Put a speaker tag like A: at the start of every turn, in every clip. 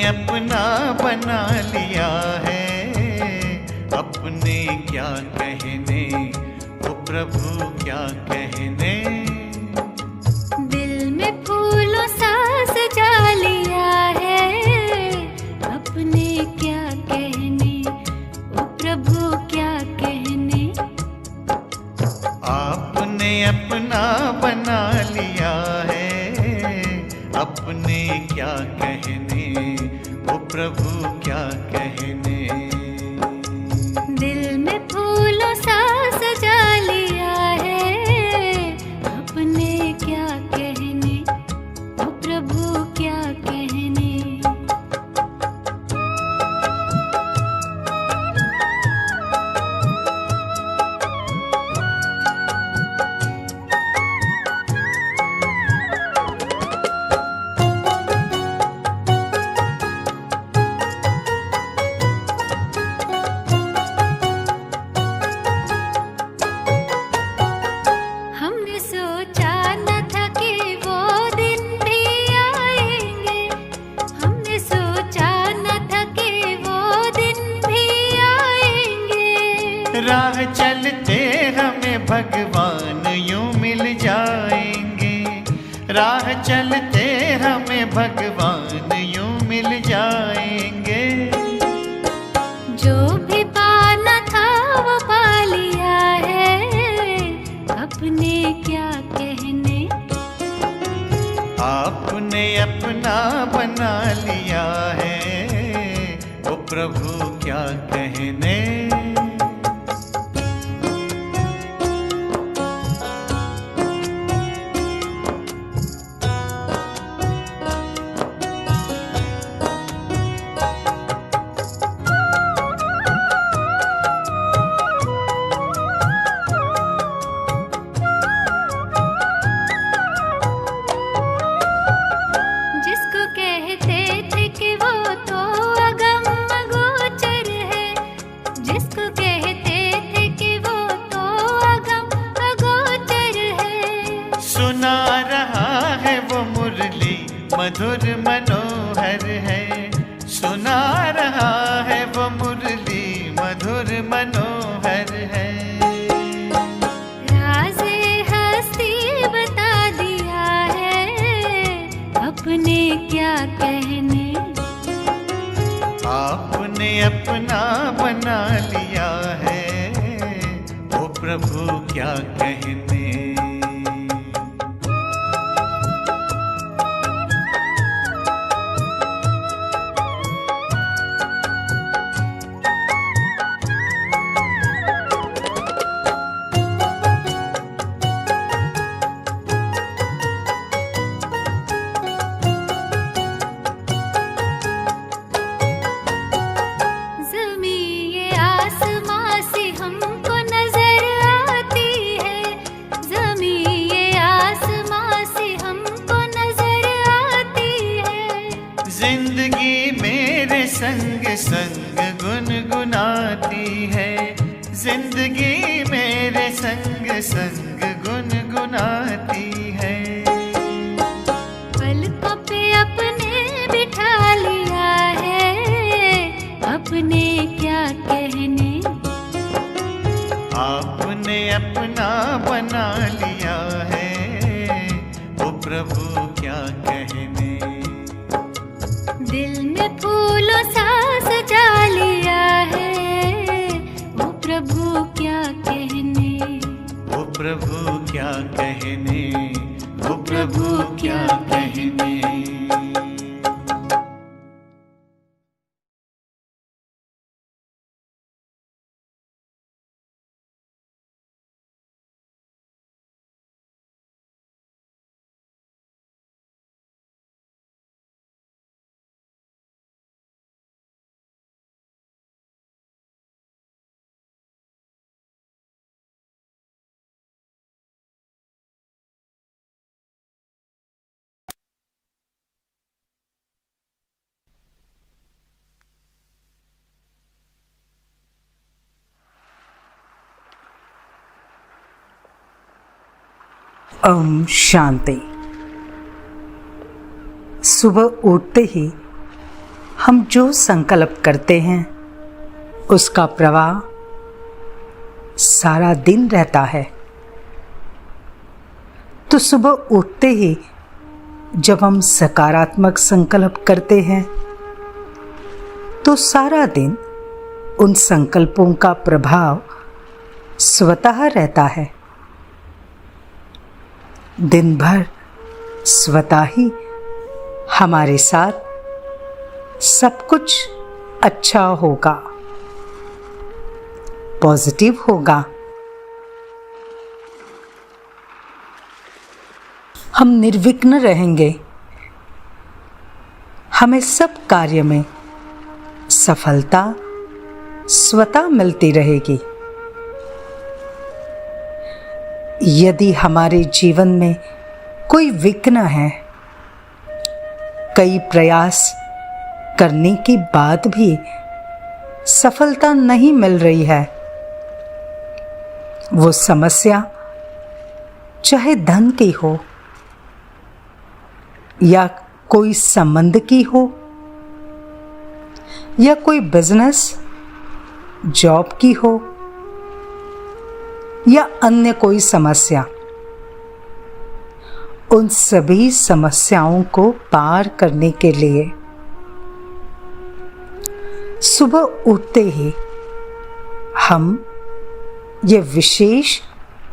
A: अपना बना लिया है, अपने क्या कहने, ओ प्रभु क्या कहने।
B: दिल में फूलों सा सजा लिया है, अपने क्या कहने, ओ प्रभु क्या कहने।
A: आपने अपना बना लिया है, अपने क्या कहने, ओ प्रभु क्या कहने।
B: दिल में फूलों सा सजा लिया है, अपने क्या कहने, ओ प्रभु क्या कहने। हमने सोचा न था कि वो दिन भी आएंगे, हमने सोचा न था कि वो दिन भी आएंगे।
A: राह चलते हमें भगवान यूं मिल जाएंगे, राह चलते हमें भगवान यूं मिल जाएंगे।
B: जो भी पाना था वो पा लिया है, अपने क्या कहने।
A: आपने अपना बना लिया है, ओ प्रभु क्या कहने।
B: जिसको कहते थे कि वो तो अगम अगोचर है, जिसको कहते थे कि वो तो अगम अगोचर है।
A: सुना रहा है वो मुरली मधुर मनोहर है, सुना रहा है वो मुरली मधुर मनोहर है।
B: राज़े हस्ती बता दिया है, अपने क्या कहने।
A: आपने अपना बना लिया है, ओ प्रभु क्या कहने।
B: ज़मीं ये आसमां से हमको नजर आती है, ज़मीं ये आसमां से हमको नजर आती है।
A: जिंदगी मेरे संग संग गुनगुनाती है, जिंदगी मेरे संग संग गुनगुनाती है।
B: पलकों पे अपने बिठा लिया है, अपने क्या कहने।
A: आपने अपना बना लिया है, ओ प्रभु क्या कहने।
B: दिल में फूलों सा सजा लिया है, ओ प्रभु क्या कहने।
A: ओ प्रभु क्या कहने, ओ प्रभु क्या कहने।
C: ओम शांति। सुबह उठते ही हम जो संकल्प करते हैं उसका प्रवाह सारा दिन रहता है। तो सुबह उठते ही जब हम सकारात्मक संकल्प करते हैं तो सारा दिन उन संकल्पों का प्रभाव स्वतः रहता है। दिन भर स्वतः ही हमारे साथ सब कुछ अच्छा होगा, पॉजिटिव होगा। हम निर्विघ्न रहेंगे। हमें सब कार्य में सफलता स्वतः मिलती रहेगी। यदि हमारे जीवन में कोई विघ्न है, कई प्रयास करने के बाद भी सफलता नहीं मिल रही है, वो समस्या चाहे धन की हो या कोई संबंध की हो या कोई बिजनेस जॉब की हो या अन्य कोई समस्या, उन सभी समस्याओं को पार करने के लिए सुबह उठते ही हम ये विशेष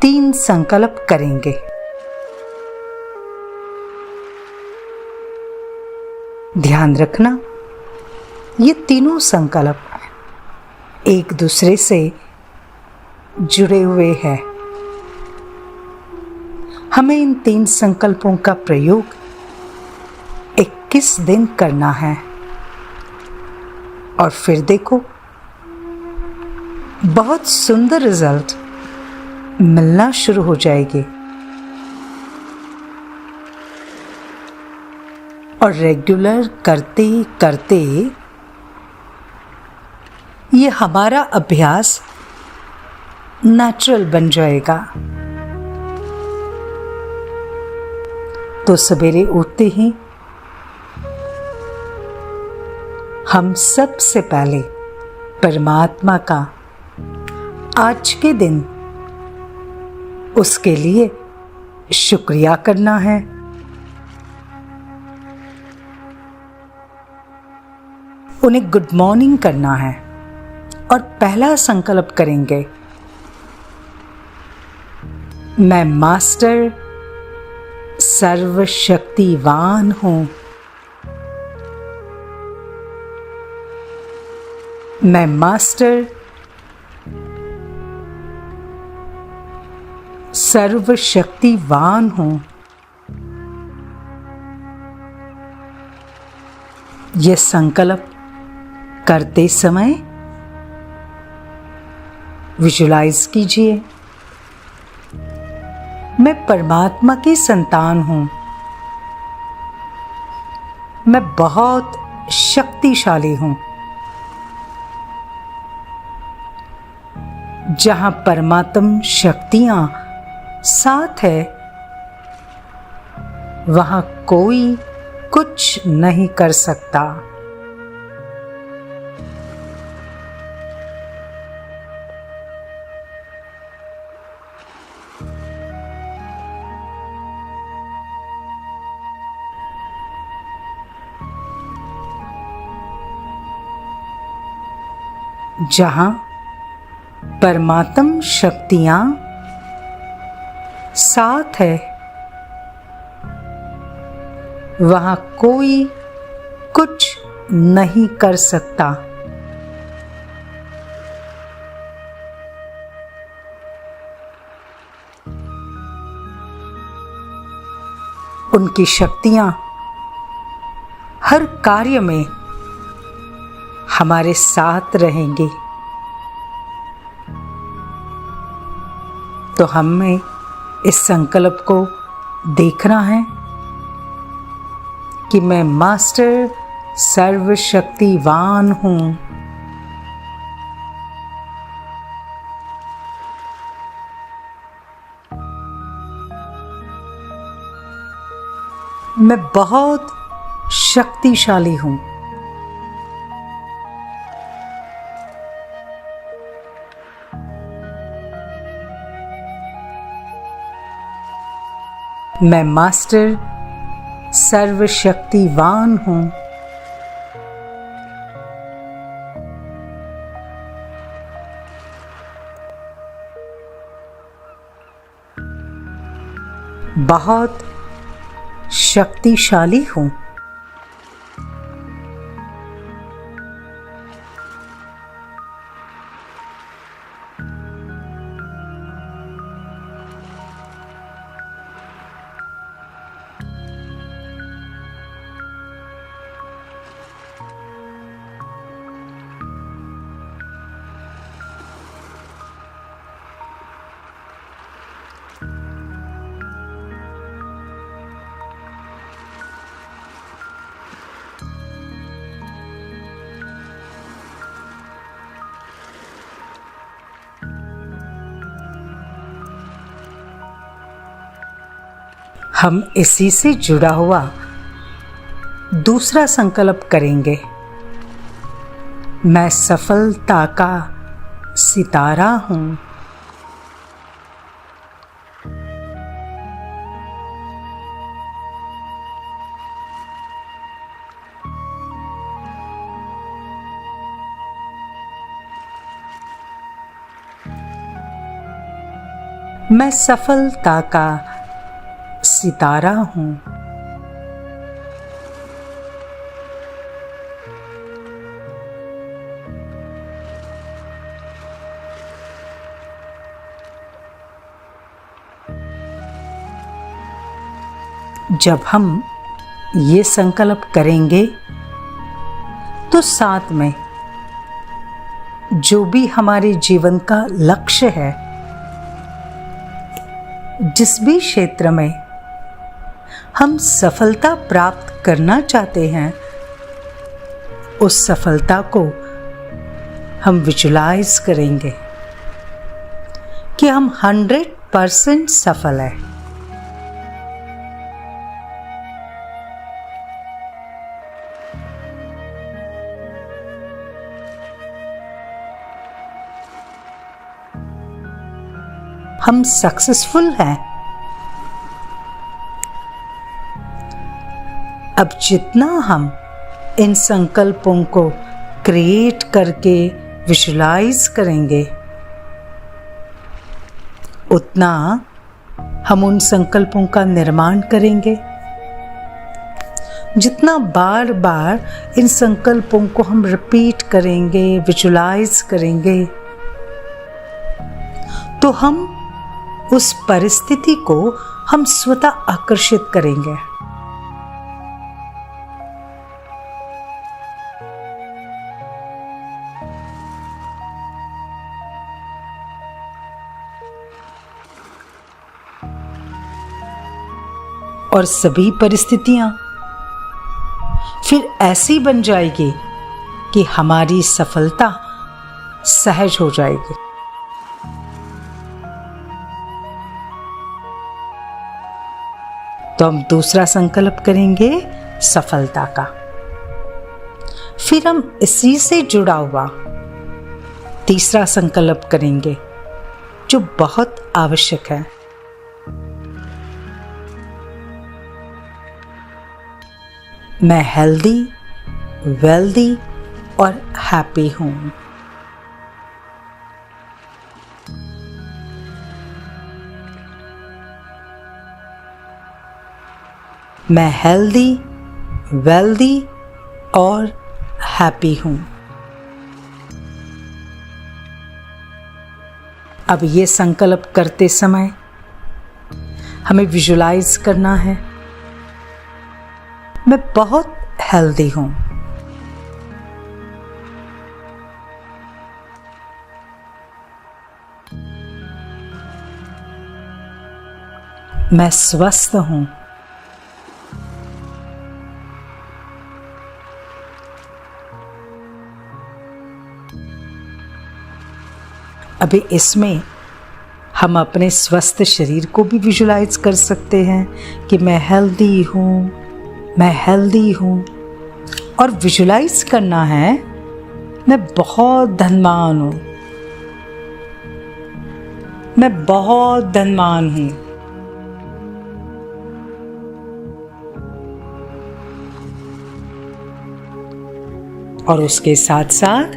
C: 3 संकल्प करेंगे। ध्यान रखना, ये तीनों संकल्प एक दूसरे से जुड़े हुए हैं। हमें इन 3 संकल्पों का प्रयोग 21 दिन करना है और फिर देखो बहुत सुंदर रिजल्ट मिलना शुरू हो जाएगी। और रेगुलर करते करते ये हमारा अभ्यास नेचुरल बन जाएगा। तो सवेरे उठते ही हम सबसे पहले परमात्मा का आज के दिन उसके लिए शुक्रिया करना है। उन्हें गुड मॉर्निंग करना है और पहला संकल्प करेंगे, मैं मास्टर सर्वशक्तिवान हूं। मैं मास्टर सर्वशक्तिवान हूं। यह संकल्प करते समय विजुलाइज कीजिए, मैं परमात्मा की संतान हूं। मैं बहुत शक्तिशाली हूं। जहां परमात्म शक्तियां साथ है, वहां कोई कुछ नहीं कर सकता। जहां परमात्म शक्तियां साथ है, वहां कोई कुछ नहीं कर सकता। उनकी शक्तियां हर कार्य में हमारे साथ रहेंगी। तो हमें इस संकल्प को देखना है कि मैं मास्टर सर्वशक्तिवान हूं। मैं बहुत शक्तिशाली हूं। मैं मास्टर सर्वशक्तिवान हूँ। बहुत शक्तिशाली हूँ। हम इसी से जुड़ा हुआ दूसरा संकल्प करेंगे। मैं सफलता का सितारा हूँ। मैं सफलता का सितारा हूँ। जब हम ये संकल्प करेंगे तो साथ में जो भी हमारे जीवन का लक्ष्य है, जिस भी क्षेत्र में हम सफलता प्राप्त करना चाहते हैं, उस सफलता को हम विजुलाइज करेंगे कि हम 100% सफल हैं। हम सक्सेसफुल हैं। अब जितना हम इन संकल्पों को क्रिएट करके विजुलाइज करेंगे, उतना हम उन संकल्पों का निर्माण करेंगे। जितना बार बार इन संकल्पों को हम रिपीट करेंगे, विजुलाइज करेंगे, तो हम उस परिस्थिति को हम स्वतः आकर्षित करेंगे। और सभी परिस्थितियां फिर ऐसी बन जाएगी कि हमारी सफलता सहज हो जाएगी। तो हम दूसरा संकल्प करेंगे सफलता का। फिर हम इसी से जुड़ा हुआ तीसरा संकल्प करेंगे जो बहुत आवश्यक है। मैं हेल्दी, वेल्दी और हैप्पी हूँ। मैं हेल्दी, वेल्दी और हैप्पी हूँ। अब ये संकल्प करते समय हमें विजुलाइज करना है, मैं बहुत हेल्दी हूँ। मैं स्वस्थ हूँ। अभी इसमें हम अपने स्वस्थ शरीर को भी विजुलाइज कर सकते हैं कि मैं हेल्दी हूँ, मैं हेल्दी हूँ। और विजुलाइज करना है मैं बहुत धनवान हूँ, मैं बहुत धनवान हूँ। और उसके साथ साथ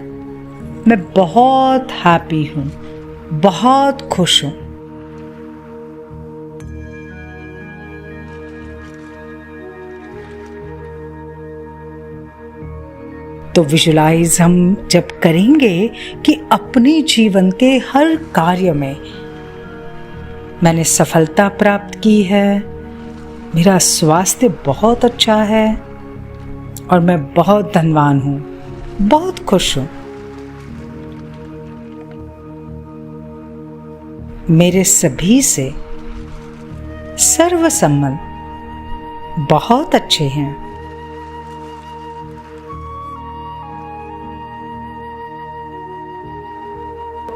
C: मैं बहुत हैप्पी हूँ, बहुत खुश हूँ। तो विजुलाइज हम जब करेंगे कि अपने जीवन के हर कार्य में मैंने सफलता प्राप्त की है, मेरा स्वास्थ्य बहुत अच्छा है और मैं बहुत धनवान हूँ, बहुत खुश हूँ। मेरे सभी से सर्व संबंध बहुत अच्छे हैं।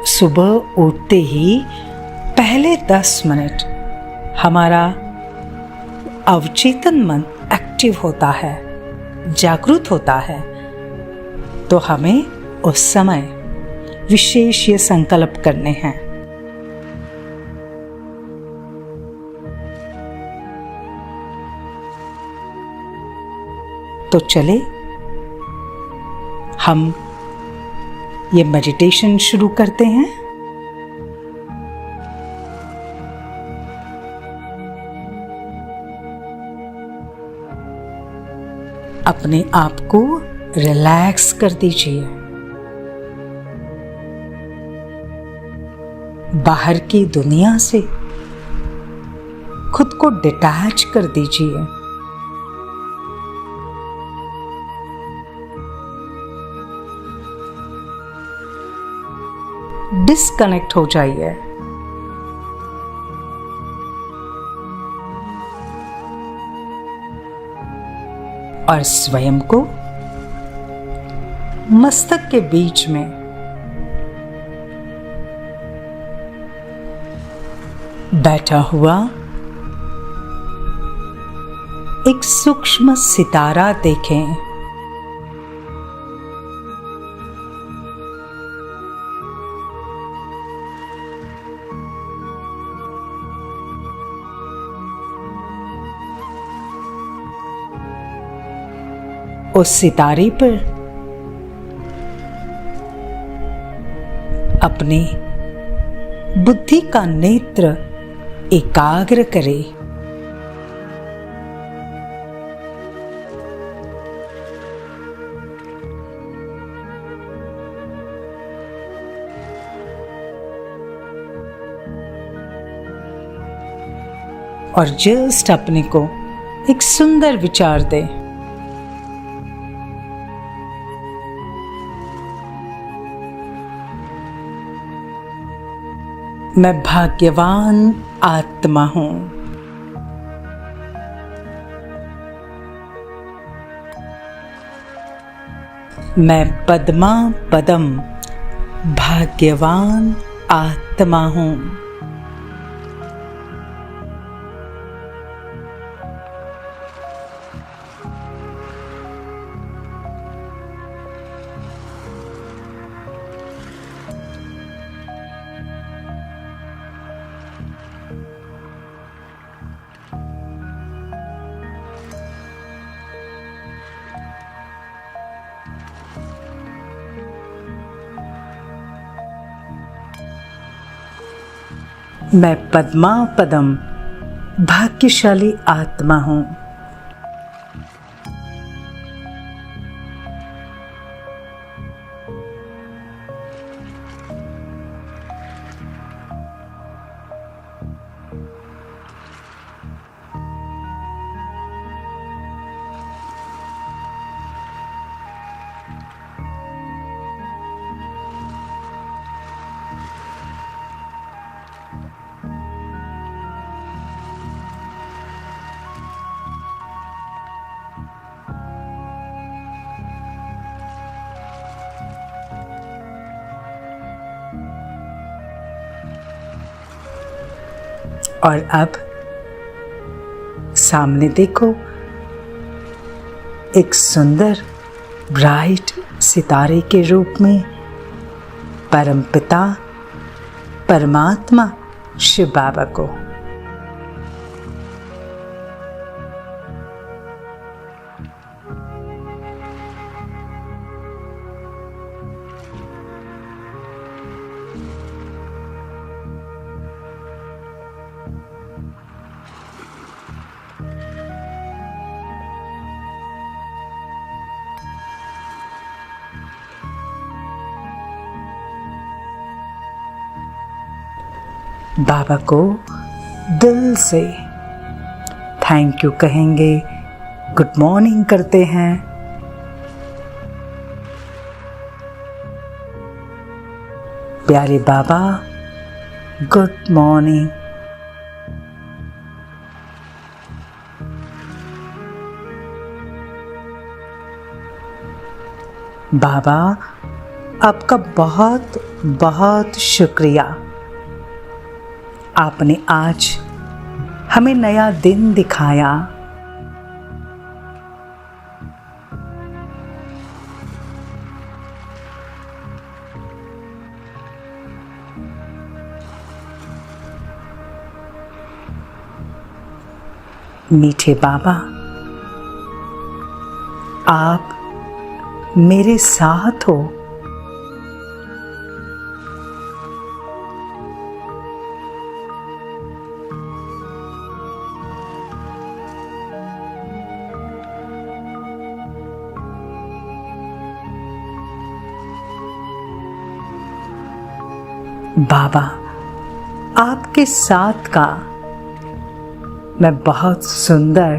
C: सुबह उठते ही पहले 10 मिनट हमारा अवचेतन मन एक्टिव होता है, जागरूक होता है, तो हमें उस समय विशेष ये संकल्प करने हैं। तो चले हम ये मेडिटेशन शुरू करते हैं। अपने आप को रिलैक्स कर दीजिए। बाहर की दुनिया से खुद को डिटैच कर दीजिए। डिस्कनेक्ट हो जाइए। और स्वयं को मस्तक के बीच में बैठा हुआ एक सूक्ष्म सितारा देखें। उस सितारे पर अपने बुद्धि का नेत्र एकाग्र करे। और जस्ट अपने को एक सुंदर विचार दे। मैं भाग्यवान आत्मा हूं। मैं पद्मा पदम भाग्यवान आत्मा हूं। मैं पद्मा पदम भाग्यशाली आत्मा हूं। और अब सामने देखो, एक सुंदर ब्राइट सितारे के रूप में परमपिता परमात्मा शिव बाबा को। बाबा को दिल से थैंक यू कहेंगे, गुड मॉर्निंग करते हैं। प्यारे बाबा, गुड मॉर्निंग। बाबा, आपका बहुत बहुत शुक्रिया। आपने आज हमें नया दिन दिखाया। मीठे बाबा, आप मेरे साथ हो। बाबा, आपके साथ का मैं बहुत सुंदर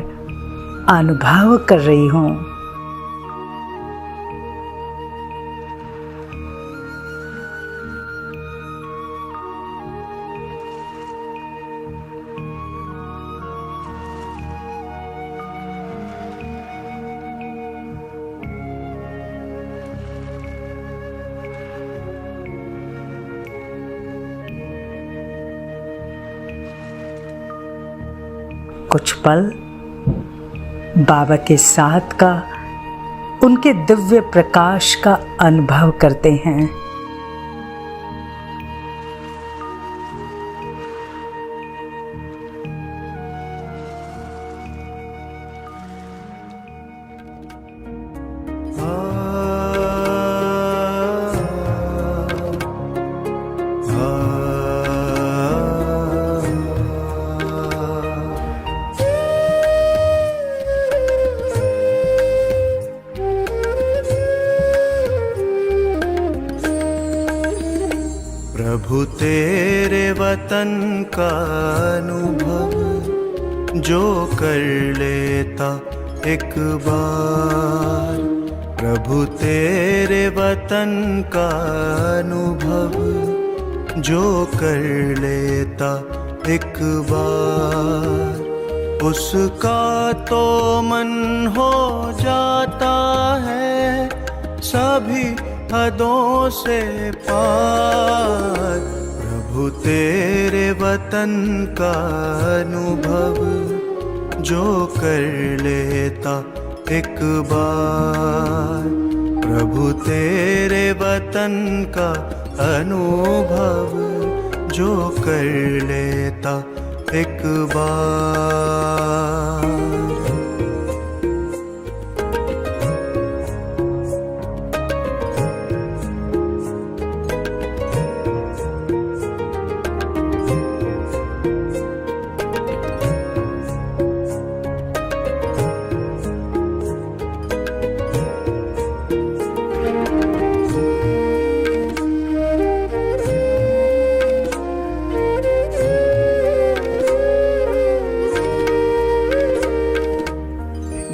C: अनुभव कर रही हूँ। कुछ पल बाबा के साथ का, उनके दिव्य प्रकाश का अनुभव करते हैं।
A: प्रभु तेरे वतन का अनुभव जो कर लेता एक बार, प्रभु तेरे वतन का अनुभव जो कर लेता एक बार, उसका तो मन हो जाता है सभी हदों से पार। प्रभु तेरे वतन का अनुभव जो कर लेता एक बार, प्रभु तेरे वतन का अनुभव जो कर लेता एक बार।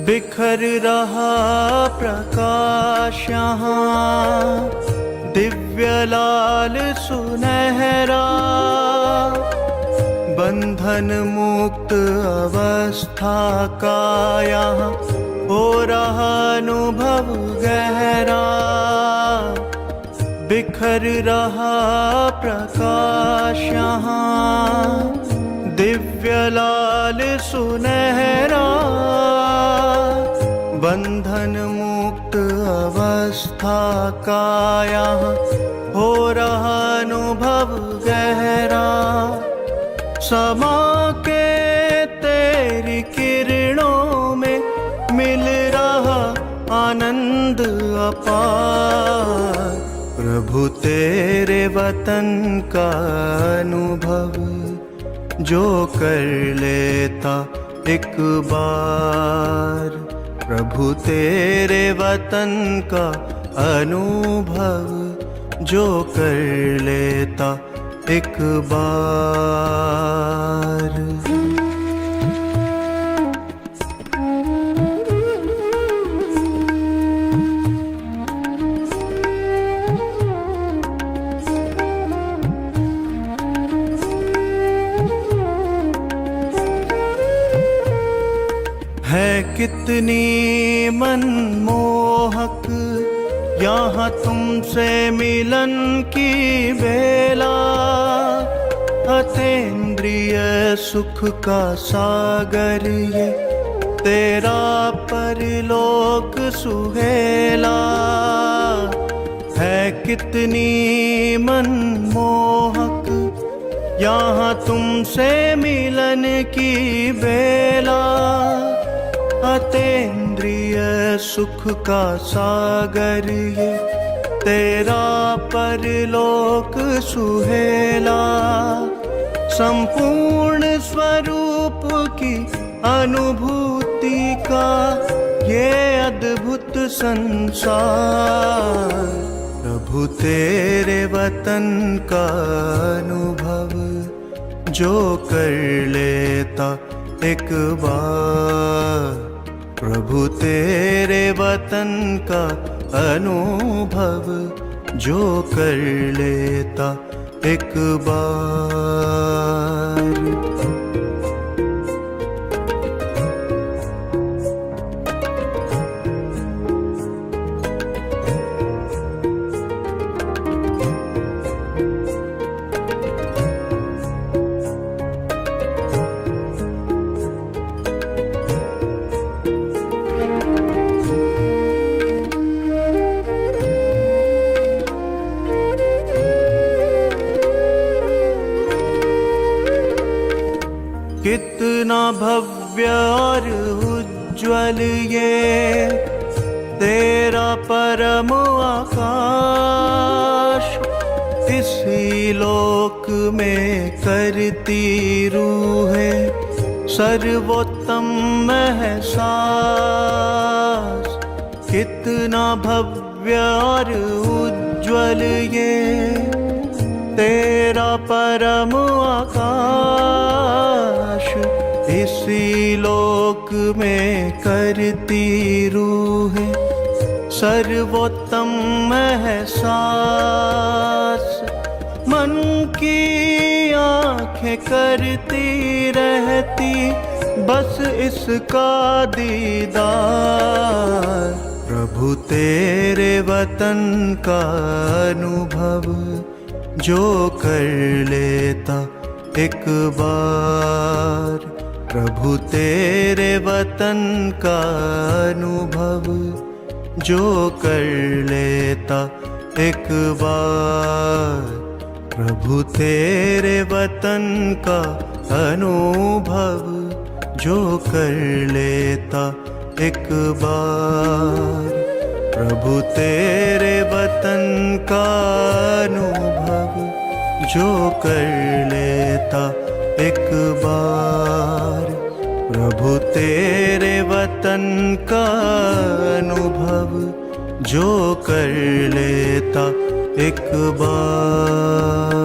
A: बिखर रहा प्रकाश यहाँ, दिव्य लाल सुनहरा, बंधन मुक्त अवस्था का यहाँ हो रहा अनुभव गहरा। बिखर रहा प्रकाश यहाँ, दिव्य लाल सुनहरा, बंधन मुक्त अवस्था का यहाँ हो रहा अनुभव गहरा। समा के तेरी किरणों में मिल रहा आनंद अपार। प्रभु तेरे वतन का अनुभव जो कर लेता एक बार, प्रभु तेरे वतन का अनुभव जो कर लेता एक बार। है कितनी मनमोहक यहाँ तुमसे मिलन की बेला, अतीन्द्रिय सुख का सागर ये तेरा परलोक सुहेला। है कितनी मनमोहक यहाँ तुमसे मिलन की बेला, अतीन्द्रिय सुख का सागर ये तेरा परलोक सुहेला। संपूर्ण स्वरूप की अनुभूति का ये अद्भुत संसार, प्रभु तेरे वतन का अनुभव जो कर लेता एक बार। प्रभु तेरे वतन का अनुभव जो कर लेता एक बार। कितना भव्य और उज्ज्वल ये तेरा परम आकाश, इसी लोक में करती रूहें सर्वोत्तम एहसास। कितना भव्य और उज्ज्वल ये तेरा परम आकाश, इसी लोक में करती रूहें सर्वोत्तम एहसास। मन की आँखें करती रहती बस इसका दीदार। प्रभु तेरे वतन का अनुभव जो कर लेता एक बार। प्रभु तेरे वतन का अनुभव जो कर लेता एक बार। प्रभु तेरे वतन का अनुभव जो कर लेता एक बार। प्रभु तेरे वतन का अनुभव जो कर लेता एक बार। प्रभु तेरे वतन का अनुभव जो कर लेता एक बार।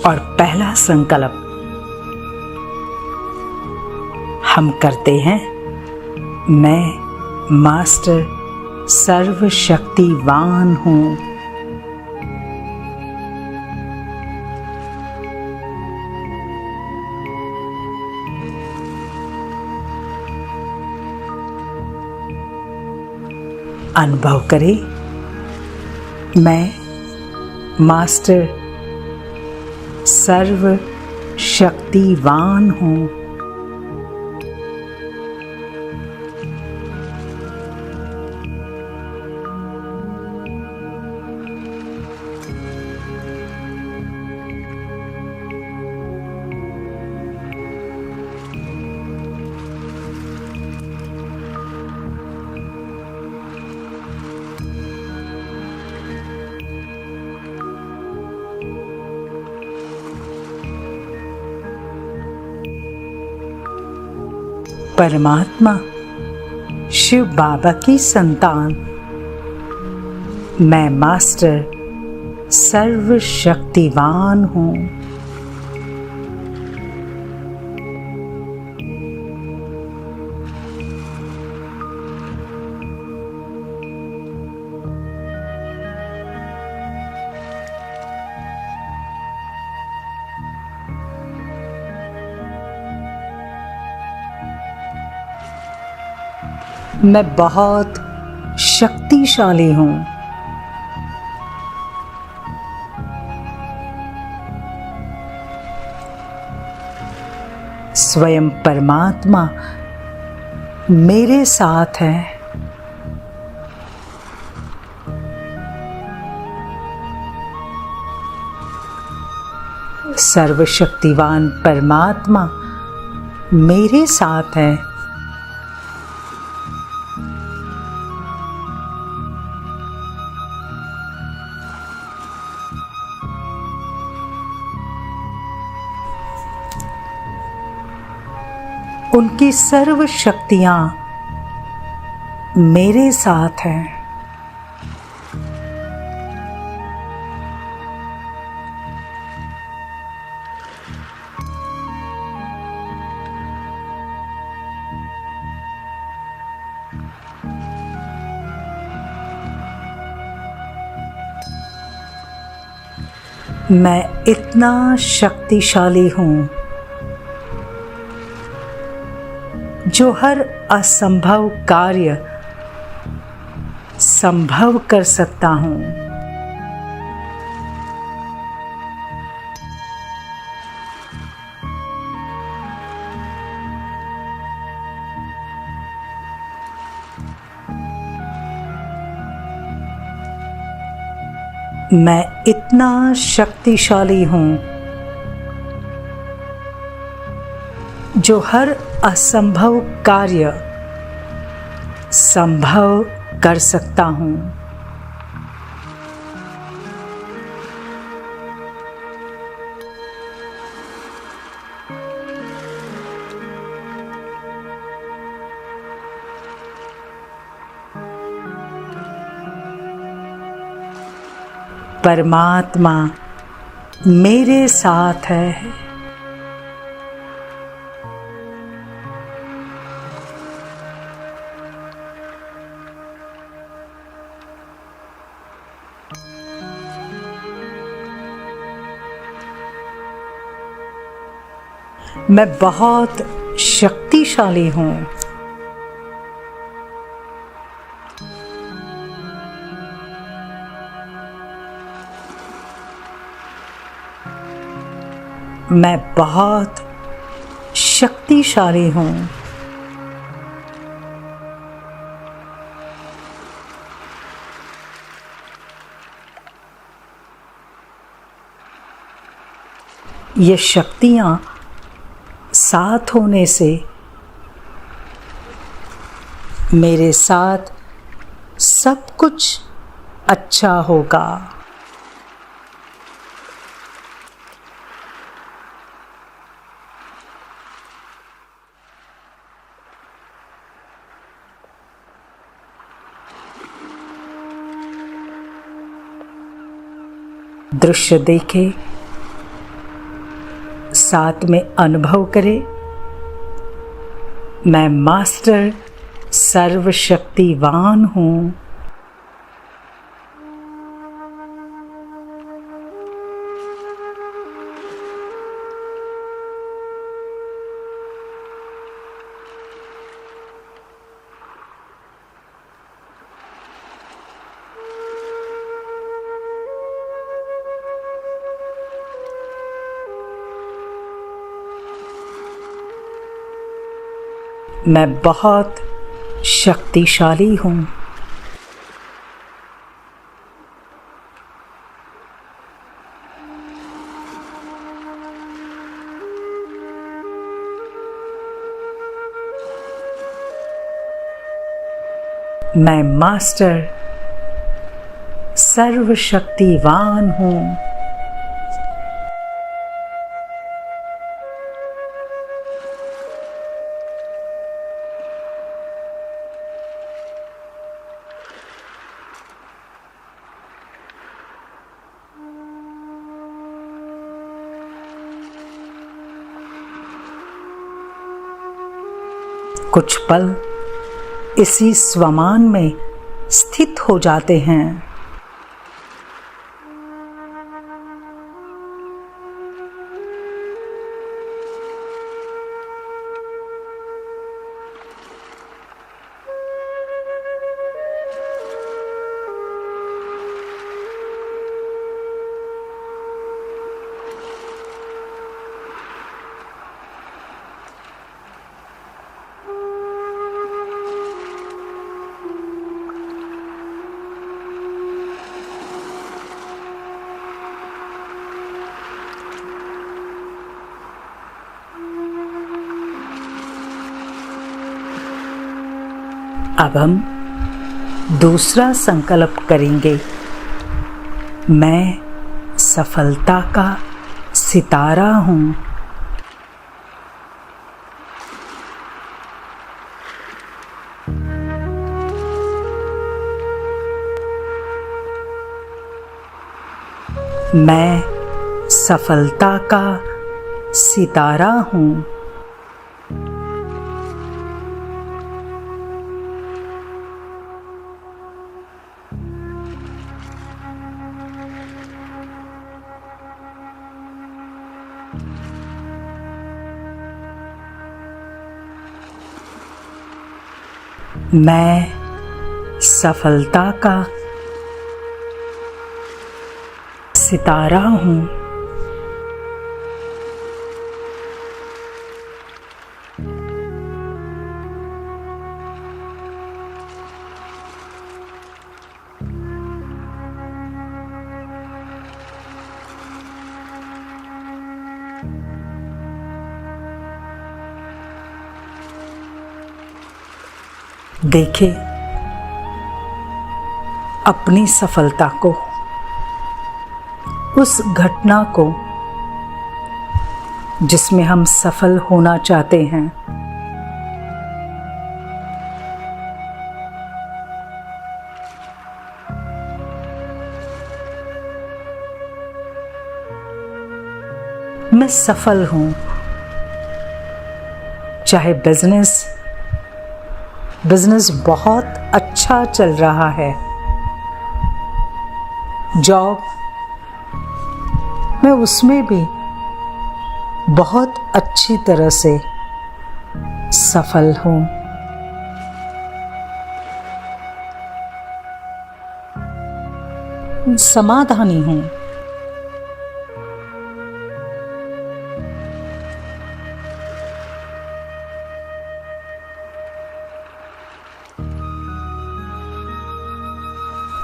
C: और पहला संकल्प हम करते हैं, मैं मास्टर सर्वशक्तिवान हूँ। अनुभव करें, मैं मास्टर सर्वशक्तिवान हूँ। परमात्मा शिव बाबा की संतान, मैं मास्टर सर्वशक्तिवान हूँ। मैं बहुत शक्तिशाली हूँ। स्वयं परमात्मा मेरे साथ है। सर्वशक्तिवान परमात्मा मेरे साथ है। उनकी सर्व शक्तियां मेरे साथ हैं। मैं इतना शक्तिशाली हूँ जो हर असंभव कार्य संभव कर सकता हूँ। मैं इतना शक्तिशाली हूँ जो हर असंभव कार्य संभव कर सकता हूँ। परमात्मा मेरे साथ है। मैं बहुत शक्तिशाली हूँ। मैं बहुत शक्तिशाली हूँ। ये शक्तियाँ साथ होने से मेरे साथ सब कुछ अच्छा होगा। दृश्य देखे, साथ में अनुभव करें। मैं मास्टर सर्वशक्तिवान हूँ। मैं बहुत शक्तिशाली हूँ। मैं मास्टर सर्वशक्तिवान हूँ। कुछ पल इसी स्वमान में स्थित हो जाते हैं। अब हम दूसरा संकल्प करेंगे। मैं सफलता का सितारा हूँ। मैं सफलता का सितारा हूँ। मैं सफलता का सितारा हूँ। देखें अपनी सफलता को, उस घटना को जिसमें हम सफल होना चाहते हैं। मैं सफल हूं, चाहे बिजनेस बहुत अच्छा चल रहा है, जॉब मैं उसमें भी बहुत अच्छी तरह से सफल हूँ। समाधानी हूँ।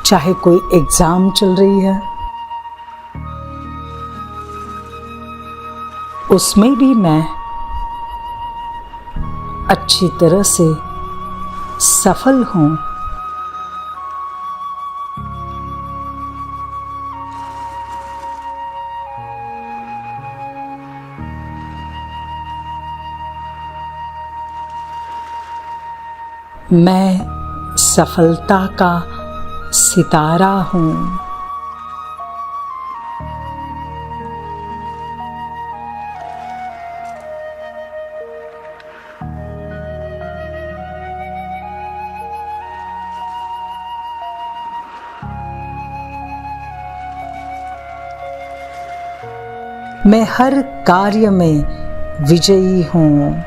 C: चाहे कोई एग्जाम चल रही है, उसमें भी मैं अच्छी तरह से सफल हूँ। मैं सफलता का सितारा हूँ। मैं हर कार्य में विजयी हूँ।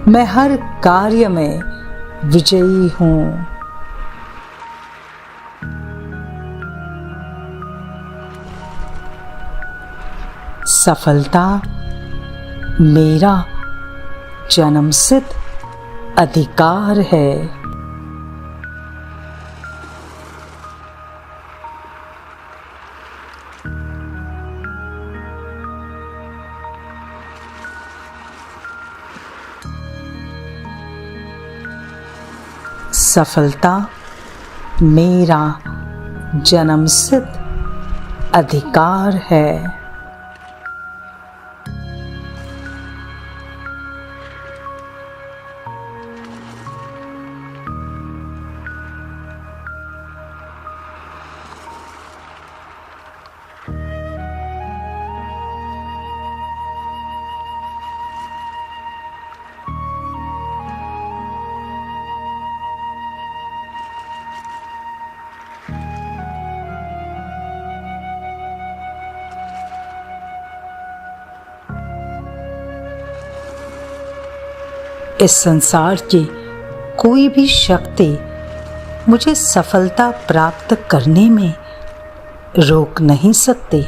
C: मैं हर कार्य में विजयी हूँ। सफलता मेरा जन्मसिद्ध अधिकार है। सफलता मेरा जन्मसिद्ध अधिकार है। इस संसार की कोई भी शक्ति मुझे सफलता प्राप्त करने में रोक नहीं सकती।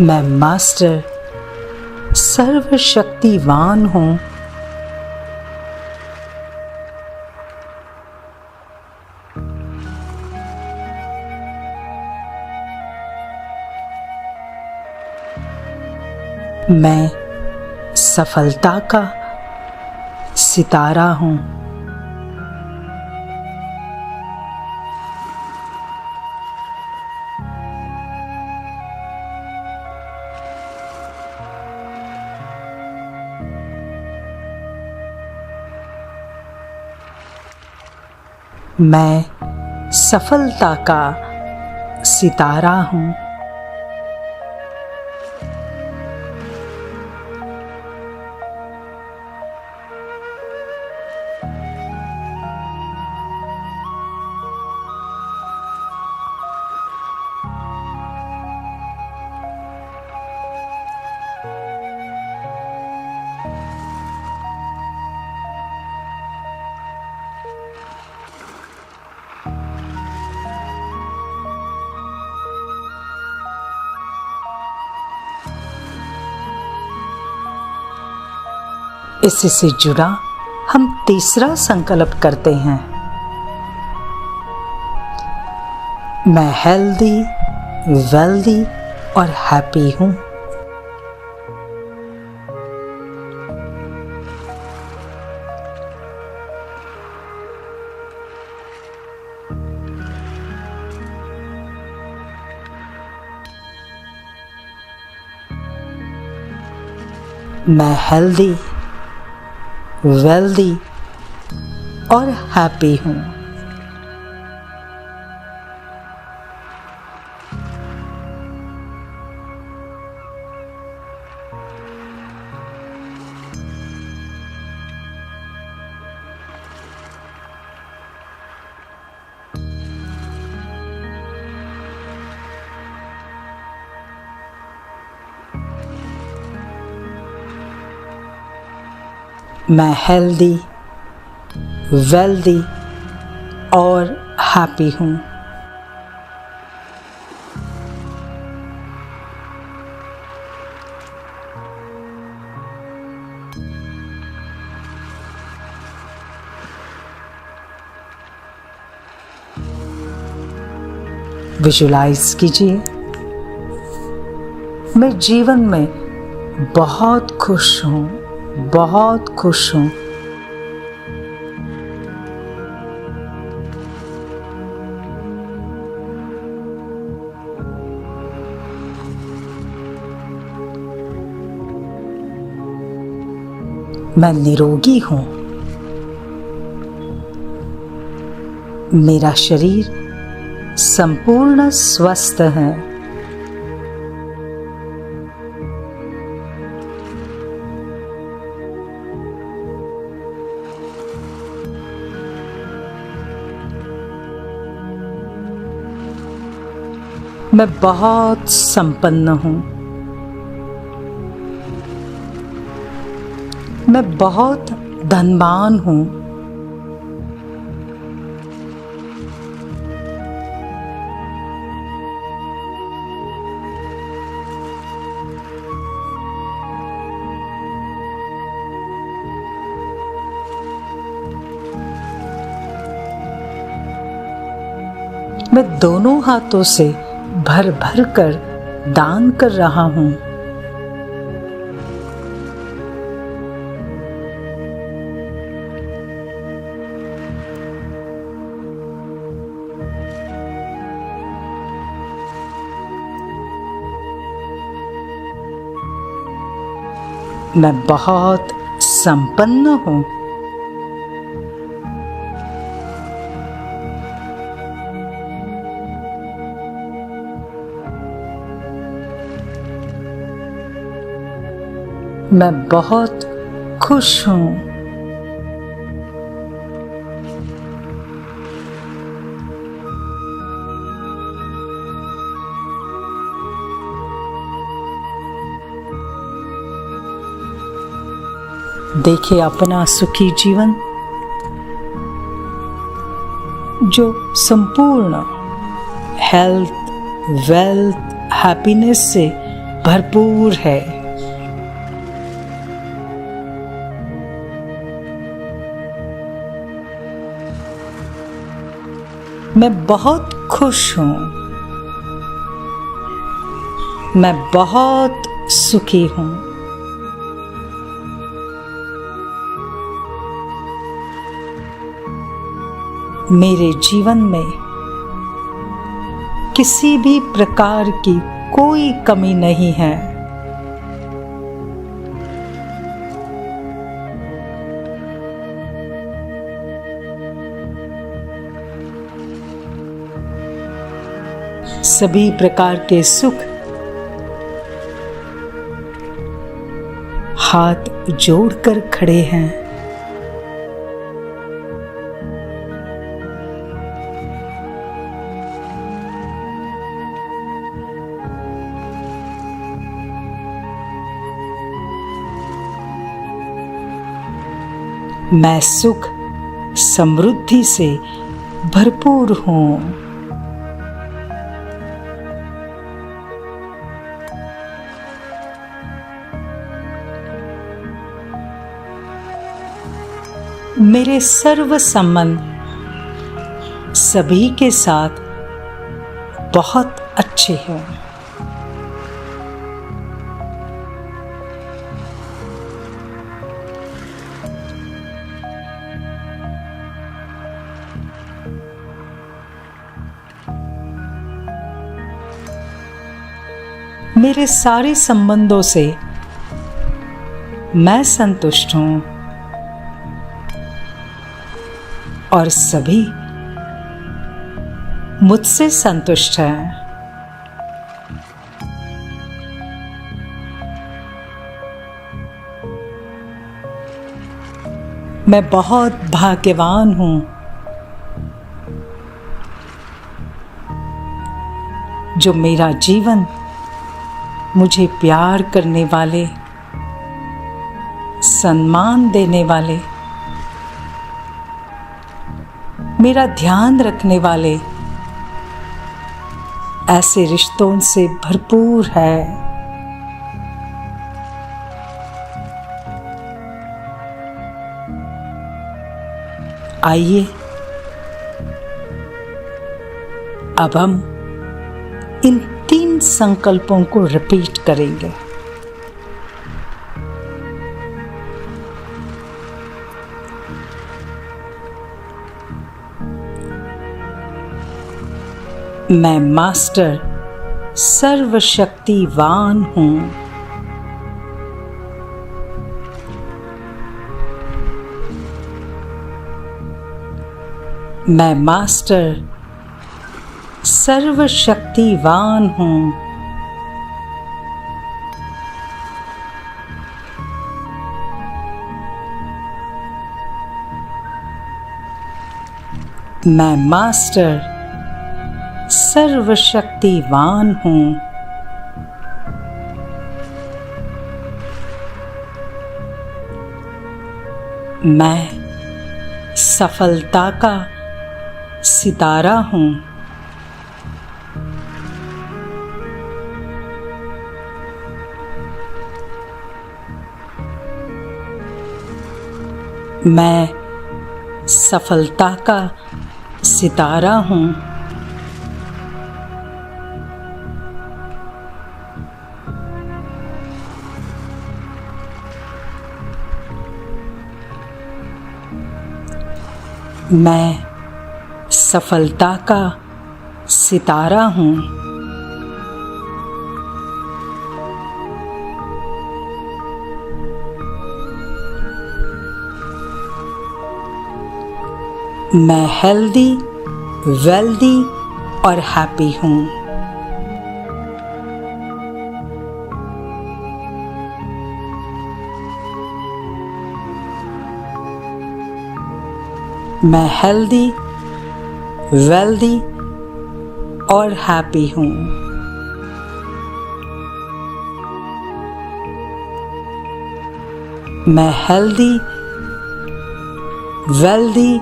C: मैं मास्टर सर्वशक्तिवान हूँ। मैं सफलता का सितारा हूँ। मैं सफलता का सितारा हूँ। इसी से जुड़ा हम तीसरा संकल्प करते हैं। मैं हेल्दी, वेल्दी और हैप्पी हूँ। मैं हेल्दी, वेल्दी और हैप्पी हूँ। मैं हेल्दी, वेल्दी और हैप्पी हूँ। विजुलाइज कीजिए, मैं जीवन में बहुत खुश हूँ, बहुत खुश हूँ। मैं निरोगी हूँ। मेरा शरीर संपूर्ण स्वस्थ है। मैं बहुत संपन्न हूँ। मैं बहुत धनवान हूँ। मैं दोनों हाथों से भर भर कर दान कर रहा हूँ। मैं बहुत संपन्न हूँ। मैं बहुत खुश हूँ। देखिए अपना सुखी जीवन जो संपूर्ण हेल्थ, वेल्थ, हैप्पीनेस से भरपूर है। मैं बहुत खुश हूँ। मैं बहुत सुखी हूँ। मेरे जीवन में किसी भी प्रकार की कोई कमी नहीं है। सभी प्रकार के सुख हाथ जोड़कर खड़े हैं। मैं सुख समृद्धि से भरपूर हूँ। मेरे सर्व संबंध सभी के साथ बहुत अच्छे हैं। मेरे सारे संबंधों से मैं संतुष्ट हूँ और सभी मुझसे संतुष्ट हैं। मैं बहुत भाग्यवान हूँ। जो मेरा जीवन मुझे प्यार करने वाले, सम्मान देने वाले, मेरा ध्यान रखने वाले ऐसे रिश्तों से भरपूर है। आइए अब हम इन 3 संकल्पों को रिपीट करेंगे। मैं मास्टर सर्वशक्तिवान हूँ। मैं मास्टर सर्वशक्तिवान हूँ। मैं मास्टर सर्वशक्तिवान हूँ। मैं सफलता का सितारा हूँ। मैं सफलता का सितारा हूँ। मैं सफलता का सितारा हूँ। मैं हेल्दी, वेल्दी और हैप्पी हूँ। मैं हेल्दी, वेल्दी और हैप्पी हूँ। मैं हेल्दी, वेल्दी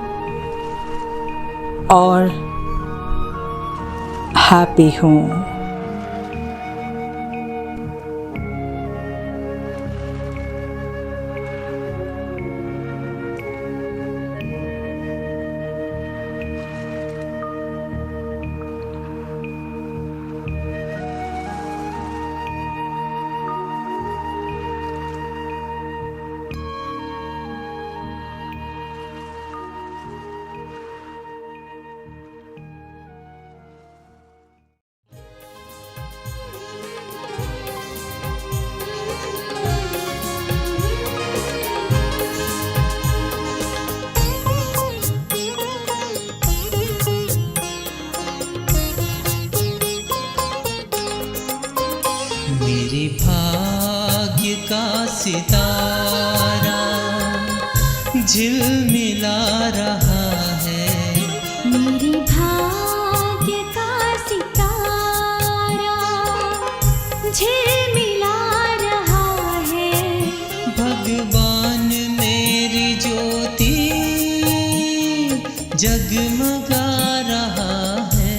C: और हैप्पी हूँ।
D: मेरे भाग्य का सितारा झिलमिला रहा है।
B: मेरे भाग्य का सितारा झिलमिला रहा है।
D: भगवान मेरी ज्योति जगमगा रहा है।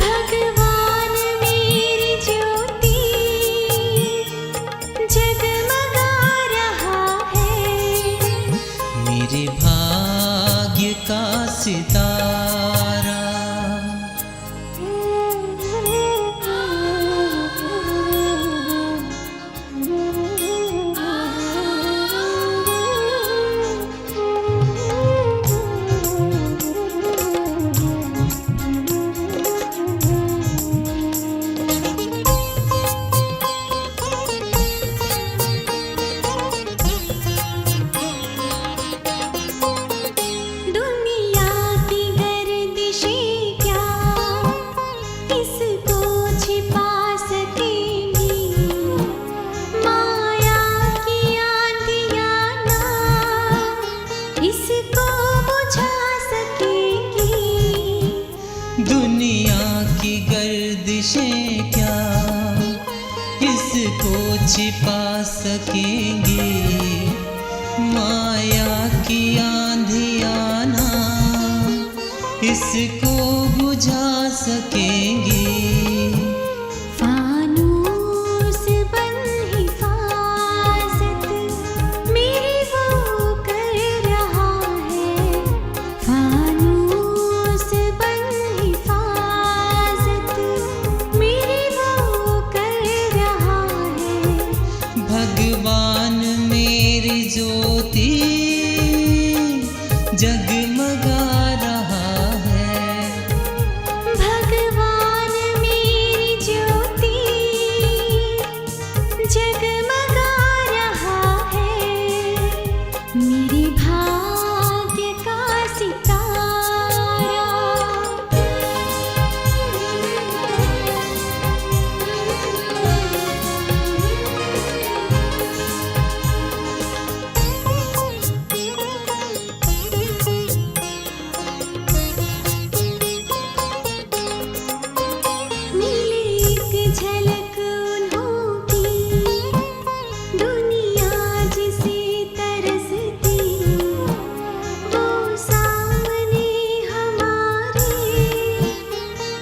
B: भगवान मेरी ज्योति जगमगा रहा है।
D: मेरे भाग्य का सितारा।
B: दुनिया की गर्दिशें क्या इसको छिपा सकेंगी। माया की आंधियाँ ना इसको बुझा सकेंगी।
D: दुनिया की गर्दिशें क्या इसको छिपा सकेंगी। माया की आंधियाँ ना इसको बुझा सकेंगी।
B: फानूस बन हिफाजत मेरी वो कर रहा है। फानूस बन हिफाजत मेरी वो कर रहा है।
D: भगवान मेरी ज्योति जगमगा रहा है।
B: भगवान मेरी ज्योति जगमगा रहा है। मेरे भाग्य का मिले एक झलक उन्हों की दुनिया जिसे तरसती। वो सामने हमारे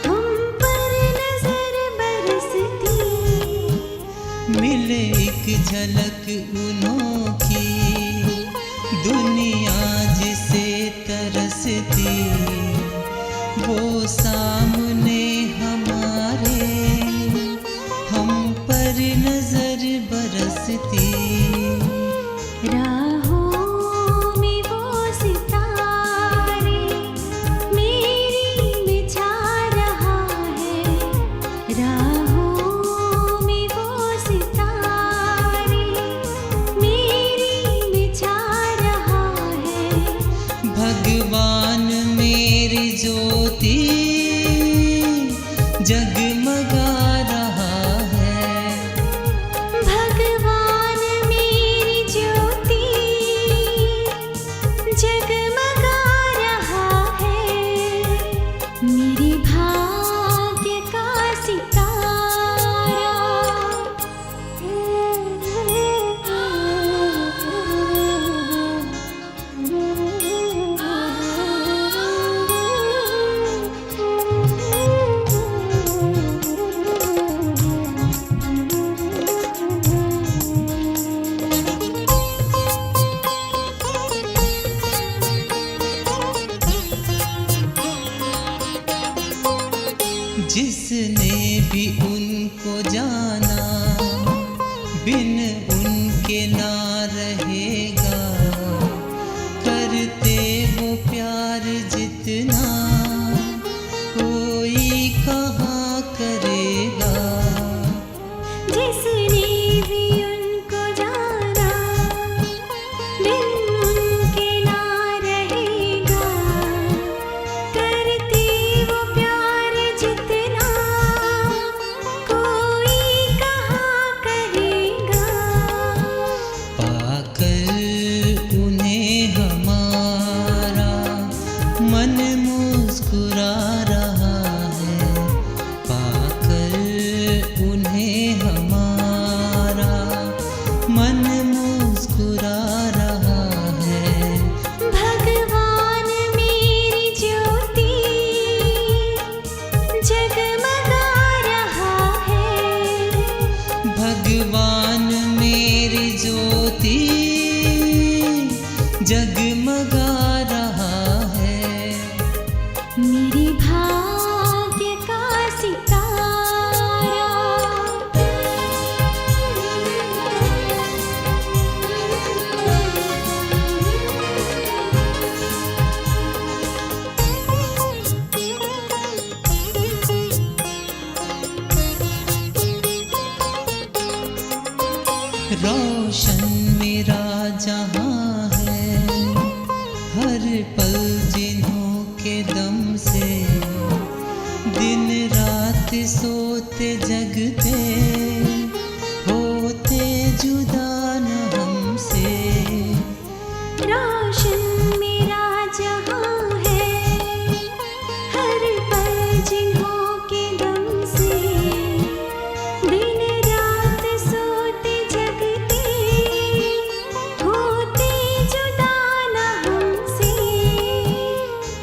B: हम पर नजर बरसती।
D: मिले एक झलक अनोखी दुनिया जिसे तरसती। वो सामने हमारे हम पर नजर बरसती।
B: राहों में वो सितारे मेरी बिछा रहा है। राहों में वो सितारे मेरी बिछा रहा है।
D: भगवान मेरी ज्योति जगमगा रहा है।
B: भगवान
D: उनके ना रहेगा, करते वो प्यार जितना कोई कहाँ करेगा।
B: जिसने भी उनको जाना बिन उनके ना रहेगा, करते वो प्यार जितना कोई कहाँ करेगा।
D: पाकर उन्हें हमारा मन मुस्कुरा रहा है, पाकर उन्हें हमारा मन मुस्कुरा रहा है।
B: भगवान मेरी ज्योति जगमगा रहा है।
D: भगवान मेरी ज्योति जगमगा रहा है।
B: मेरे भाग्य का सितारा
D: रोशन मेरा जहां है, हर पल जिन्हों के दम से, दिन रात सोते जगते होते जुदा न हमसे।
B: रोशन मेरा जहां है, हर पल जिन्हों के दम से, दिन रात सोते जगते होते जुदा न हमसे।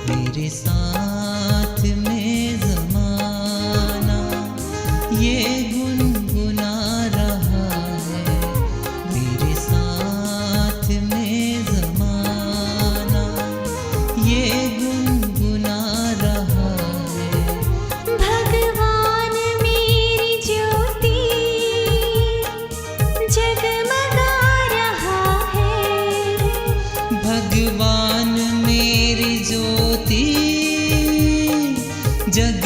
D: मेरे साथ में ज़माना ये गुनगुना रहा है, मेरे साथ में ज़माना ये गुनगुना रहा है।
B: भगवान मेरी ज्योति जगमगा रहा है।
D: भगवान मेरी ज्योति जग